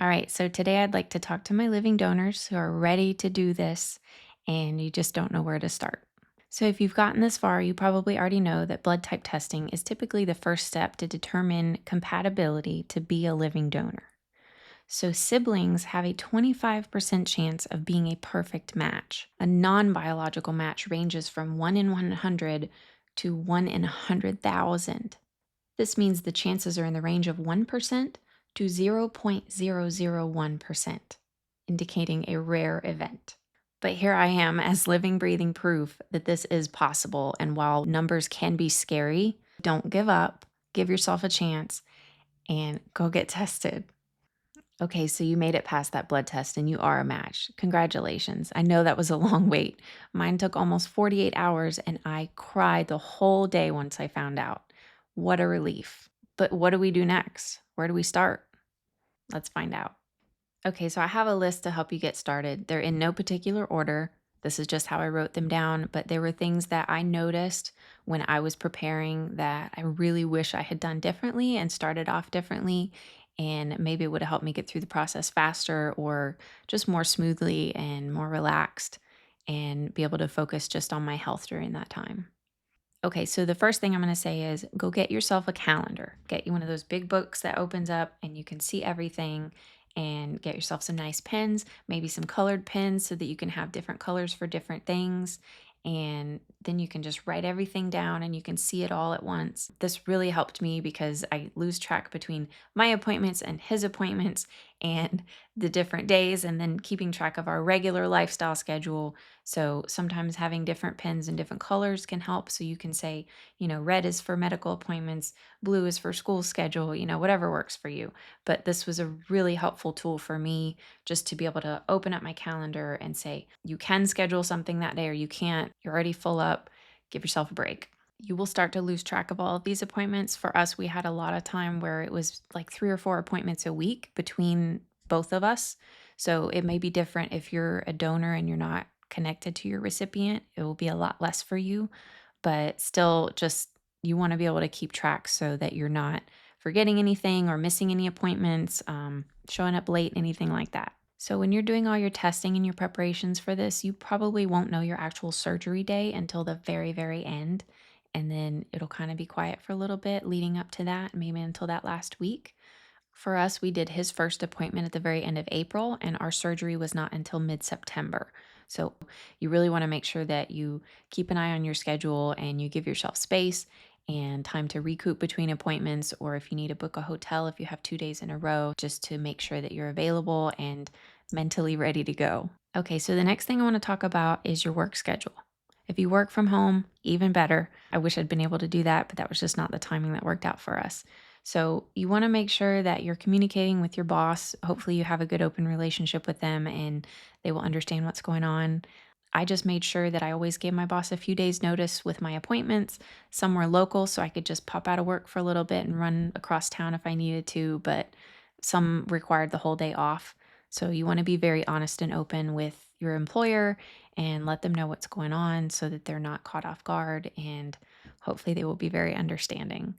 All right, so today I'd like to talk to my living donors who are ready to do this and you just don't know where to start. So, if you've gotten this far, you probably already know that blood type testing is typically the first step to determine compatibility to be a living donor. So, siblings have a 25% chance of being a perfect match. A non biological match ranges from 1 in 100 to 1 in 100,000. This means the chances are in the range of 1% to 0.001%, indicating a rare event. But here I am as living, breathing proof that this is possible. And while numbers can be scary, don't give up, give yourself a chance, and go get tested. Okay, so you made it past that blood test and you are a match. Congratulations. I know that was a long wait. Mine took almost 48 hours and I cried the whole day once I found out. What a relief. But what do we do next? Where do we start? Let's find out. Okay, so I have a list to help you get started. They're in no particular order. This is just how I wrote them down, but there were things that I noticed when I was preparing that I really wish I had done differently and started off differently. And maybe it would have helped me get through the process faster or just more smoothly and more relaxed and be able to focus just on my health during that time. Okay, so the first thing I'm going to say is go get yourself a calendar. Get you one of those big books that opens up and you can see everything, and get yourself some nice pens, maybe some colored pens so that you can have different colors for different things. And then you can just write everything down and you can see it all at once. This really helped me because I lose track between my appointments and his appointments and the different days, and then keeping track of our regular lifestyle schedule. So sometimes having different pens and different colors can help. So you can say, red is for medical appointments, blue is for school schedule, whatever works for you. But this was a really helpful tool for me just to be able to open up my calendar and say, you can schedule something that day or you can't. You're already full up. Give yourself a break. You will start to lose track of all of these appointments. For us, we had a lot of time where it was like 3 or 4 appointments a week between both of us. So it may be different if you're a donor and you're not connected to your recipient. It will be a lot less for you, but still, just you want to be able to keep track so that you're not forgetting anything or missing any appointments, showing up late, anything like that. So, when you're doing all your testing and your preparations for this, you probably won't know your actual surgery day until the very, very end. And then it'll kind of be quiet for a little bit leading up to that, maybe until that last week. For us, we did his first appointment at the very end of April, and our surgery was not until mid September. So, you really want to make sure that you keep an eye on your schedule and you give yourself space and time to recoup between appointments, or if you need to book a hotel, if you have 2 days in a row, just to make sure that you're available and mentally ready to go. Okay, so the next thing I want to talk about is your work schedule. If you work from home, even better. I wish I'd been able to do that, but that was just not the timing that worked out for us. So, you want to make sure that you're communicating with your boss. Hopefully, you have a good open relationship with them and they will understand what's going on. I just made sure that I always gave my boss a few days' notice with my appointments somewhere local so I could just pop out of work for a little bit and run across town if I needed to, but some required the whole day off. So, you want to be very honest and open with your employer and let them know what's going on so that they're not caught off guard, and hopefully they will be very understanding.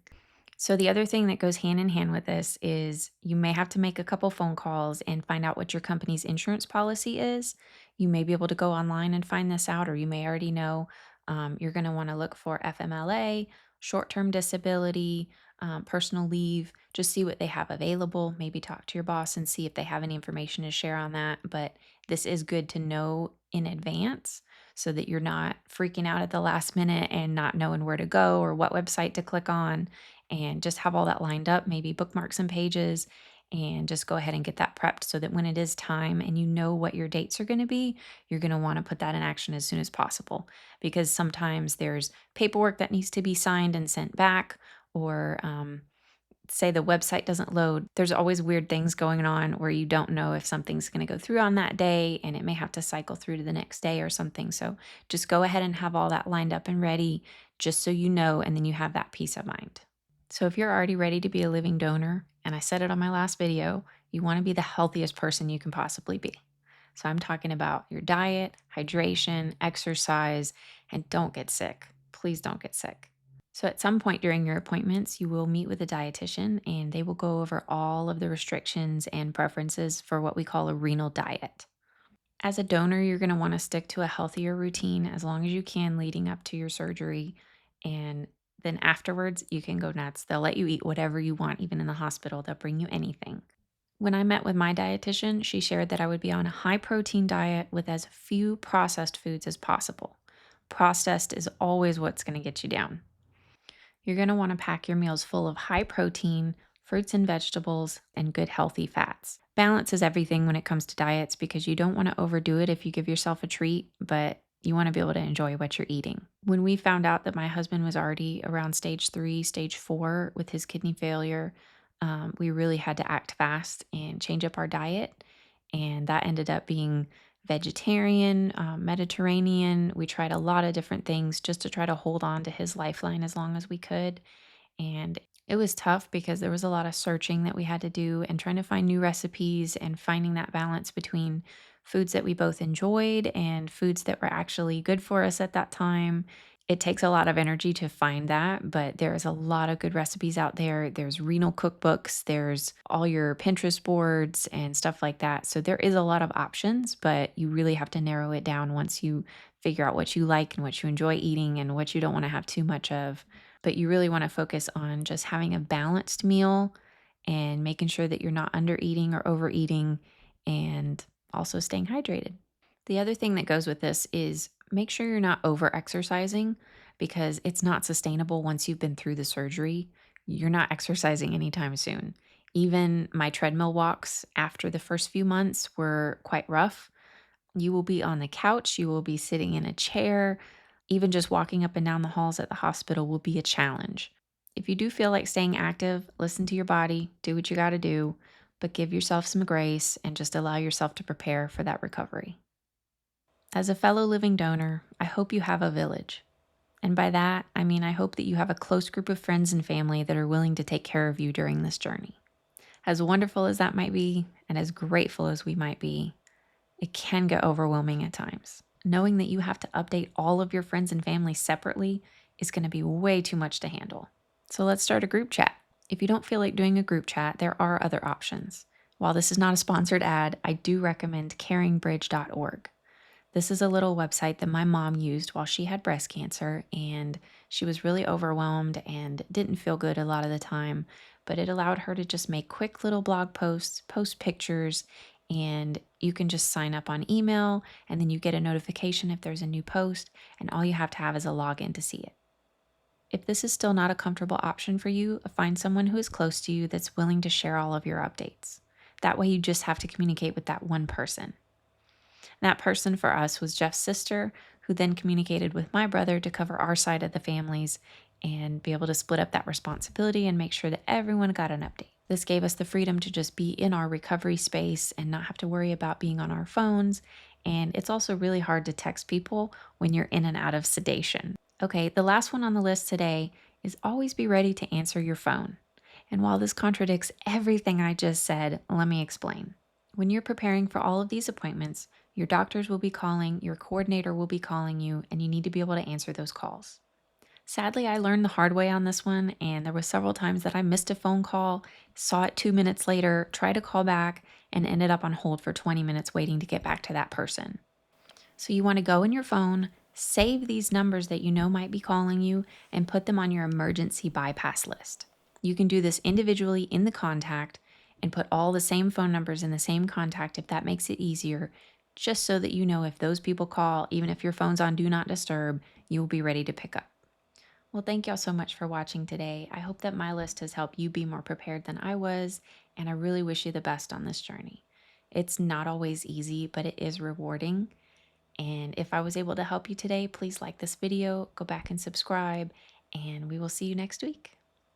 So, the other thing that goes hand in hand with this is you may have to make a couple phone calls and find out what your company's insurance policy is. You may be able to go online and find this out, or you may already know. You're going to want to look for FMLA, short term disability, personal leave, just see what they have available. Maybe talk to your boss and see if they have any information to share on that. But this is good to know in advance so that you're not freaking out at the last minute and not knowing where to go or what website to click on, and just have all that lined up, maybe bookmark some pages and just go ahead and get that prepped so that when it is time and you know what your dates are going to be, you're going to want to put that in action as soon as possible, because sometimes there's paperwork that needs to be signed and sent back, or say the website doesn't load. There's always weird things going on where you don't know if something's going to go through on that day and it may have to cycle through to the next day or something. So just go ahead and have all that lined up and ready just so you know, and then you have that peace of mind. So, if you're already ready to be a living donor, and I said it on my last video, you want to be the healthiest person you can possibly be. So, I'm talking about your diet, hydration, exercise, and don't get sick. Please don't get sick. So, at some point during your appointments, you will meet with a dietitian and they will go over all of the restrictions and preferences for what we call a renal diet. As a donor, you're going to want to stick to a healthier routine as long as you can leading up to your surgery. And then afterwards, you can go nuts. They'll let you eat whatever you want, even in the hospital. They'll bring you anything. When I met with my dietitian, she shared that I would be on a high protein diet with as few processed foods as possible. Processed is always what's going to get you down. You're going to want to pack your meals full of high protein, fruits and vegetables, and good healthy fats. Balance is everything when it comes to diets because you don't want to overdo it if you give yourself a treat, but you want to be able to enjoy what you're eating. When we found out that my husband was already around stage 3, stage 4 with his kidney failure, we really had to act fast and change up our diet. And that ended up being vegetarian, Mediterranean. We tried a lot of different things just to try to hold on to his lifeline as long as we could. And it was tough because there was a lot of searching that we had to do and trying to find new recipes and finding that balance between foods that we both enjoyed and foods that were actually good for us at that time. It takes a lot of energy to find that, but there is a lot of good recipes out there. There's renal cookbooks, there's all your Pinterest boards and stuff like that. So there is a lot of options, but you really have to narrow it down once you figure out what you like and what you enjoy eating and what you don't want to have too much of. But you really want to focus on just having a balanced meal and making sure that you're not under eating or overeating and also staying hydrated. The other thing that goes with this is make sure you're not over exercising because it's not sustainable once you've been through the surgery. You're not exercising anytime soon. Even my treadmill walks after the first few months were quite rough. You will be on the couch, you will be sitting in a chair. Even just walking up and down the halls at the hospital will be a challenge. If you do feel like staying active, listen to your body, do what you got to do, but give yourself some grace and just allow yourself to prepare for that recovery. As a fellow living donor, I hope you have a village. And by that, I mean I hope that you have a close group of friends and family that are willing to take care of you during this journey. As wonderful as that might be, and as grateful as we might be, it can get overwhelming at times. Knowing that you have to update all of your friends and family separately is going to be way too much to handle. So let's start a group chat. If you don't feel like doing a group chat, there are other options. While this is not a sponsored ad, I do recommend caringbridge.org. This is a little website that my mom used while she had breast cancer, and she was really overwhelmed and didn't feel good a lot of the time. But it allowed her to just make quick little blog posts, post pictures, and you can just sign up on email, and then you get a notification if there's a new post, and all you have to have is a login to see it. If this is still not a comfortable option for you, find someone who is close to you that's willing to share all of your updates. That way, you just have to communicate with that one person. That person for us was Jeff's sister, who then communicated with my brother to cover our side of the families and be able to split up that responsibility and make sure that everyone got an update. This gave us the freedom to just be in our recovery space and not have to worry about being on our phones. And it's also really hard to text people when you're in and out of sedation. Okay, the last one on the list today is always be ready to answer your phone. And while this contradicts everything I just said, let me explain. When you're preparing for all of these appointments, your doctors will be calling, your coordinator will be calling you, and you need to be able to answer those calls. Sadly, I learned the hard way on this one, and there were several times that I missed a phone call, saw it 2 minutes later, tried to call back, and ended up on hold for 20 minutes waiting to get back to that person. So you want to go in your phone, save these numbers that you know might be calling you, and put them on your emergency bypass list. You can do this individually in the contact and put all the same phone numbers in the same contact if that makes it easier, just so that you know if those people call, even if your phone's on Do Not Disturb, you will be ready to pick up. Well, thank y'all so much for watching today. I hope that my list has helped you be more prepared than I was, and I really wish you the best on this journey. It's not always easy, but it is rewarding. And if I was able to help you today, please like this video, go back and subscribe, and we will see you next week.